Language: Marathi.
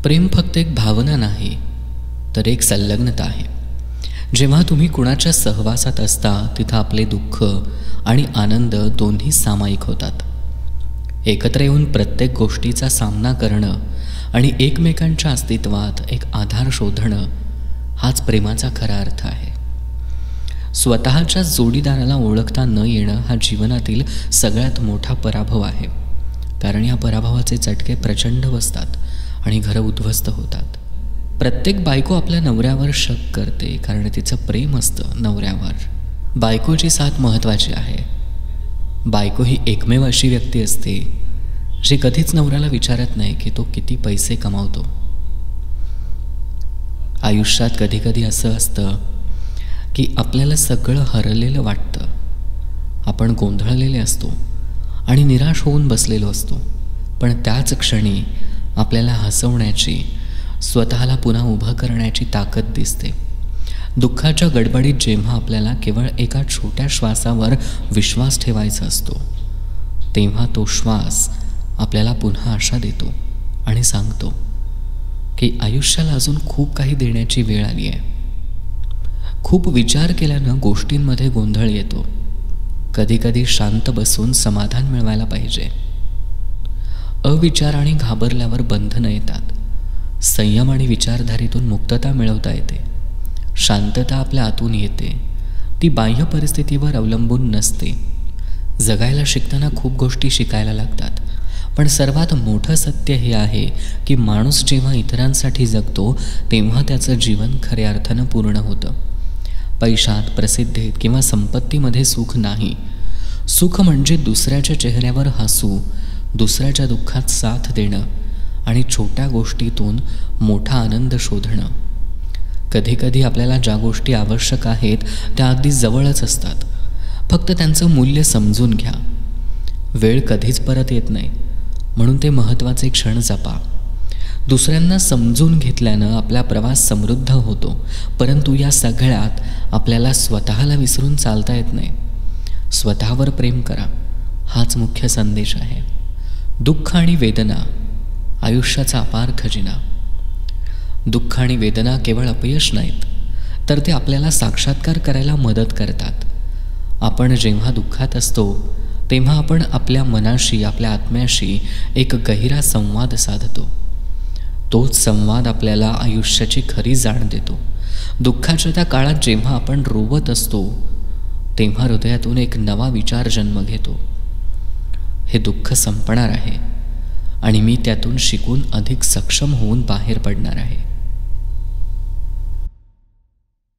प्रेम फक्त एक भावना नाही, तर एक संलग्नता आहे. जेव्हा तुम्ही कुणाच्या सहवासात असता तिथं आपले दुःख आणि आनंद दोन्ही सामायिक होतात. एकत्र येऊन प्रत्येक गोष्टीचा सामना करणं आणि एकमेकांच्या अस्तित्वात एक आधार शोधणं हाच प्रेमाचा खरा अर्थ आहे. स्वतःच्या जोडीदाराला ओळखता न येणं हा जीवनातील सगळ्यात मोठा पराभव आहे. कारण या पराभवाचे चटके प्रचंड बसतात आणि घरं उद्ध्वस्त होतात. प्रत्येक बायको आपल्या नवऱ्यावर शक करते कारण तिचं प्रेम असतं नवऱ्यावर. बायकोची साथ महत्त्वाची आहे. बायको ही एकमेव अशी व्यक्ती असते जी कधीच नवऱ्याला विचारत नाही की तो किती पैसे कमावतो. आयुष्यात कधीकधी असं असतं की आपल्याला सगळं हरलेलं वाटतं. आपण गोंधळलेले असतो आणि निराश होऊन बसलेलो असतो. पण त्याच क्षणी आपल्याला हसवण्याची, स्वतःला पुन्हा उभं करण्याची ताकद दिसते. दुःखाच्या गडबडीत जेव्हा आपल्याला केवळ एका छोट्या श्वासावर विश्वास ठेवायचा असतो, तेव्हा तो श्वास आपल्याला पुन्हा आशा देतो आणि सांगतो की आयुष्याला अजून खूप काही देण्याची वेळ आली आहे. खूप विचार केल्यानं गोष्टींमध्ये गोंधळ येतो. कधीकधी शांत बसून समाधान मिळवायला पाहिजे. अविचार आणि घाबरल्यावर बंधनं येतात. संयम आणि विचारधारेतून मुक्तता मिळवता येते. शांतता आपल्या आतून येते. ती बाह्य परिस्थितीवर अवलंबून नसते. जगायला शिकताना खूप गोष्टी शिकायला लागतात. पण सर्वात मोठं सत्य हे आहे की माणूस जेव्हा इतरांसाठी जगतो तेव्हा त्याचं जीवन खऱ्या अर्थानं पूर्ण होतं. पैशात, प्रसिद्धीत किंवा संपत्तीमध्ये सुख नाही. सुख म्हणजे दुसऱ्याच्या चेहऱ्यावर हसू, दुसऱ्याच्या दुःखात साथ देणं आणि छोट्या गोष्टीतून मोठा आनंद शोधणं. कधीकधी आपल्याला ज्या गोष्टी आवश्यक आहेत त्या अगदी जवळच असतात. फक्त त्यांचं मूल्य समजून घ्या. वेळ कधीच परत येत नाही, म्हणून ते महत्त्वाचे क्षण जपा. दुसऱ्यांना समजून घेतल्यानं आपला प्रवास समृद्ध होतो. परंतु या सगळ्यात आपल्याला स्वतःला विसरून चालता येत नाही. स्वतःवर प्रेम करा, हाच मुख्य संदेश आहे. दुःख आणि वेदना आयुष्याचा अपार खजिना. दुःख आणि वेदना केवळ अपयश नाहीत, तर ते आपल्याला साक्षात्कार करायला मदत करतात. आपण जेव्हा दुःखात असतो तेव्हा आपण आपल्या मनाशी, आपल्या आत्म्याशी एक गहिरा संवाद साधतो. तोच संवाद आपल्याला आयुष्याची खरी जाण देतो. दुःखाच्या त्या काळात जेव्हा आपण रोवत असतो तेव्हा हृदयातून एक नवा विचार जन्म घेतो. हे दुःख संपणार आहे आणि मी त्यातून शिकून अधिक सक्षम होऊन बाहेर पडणार आहे.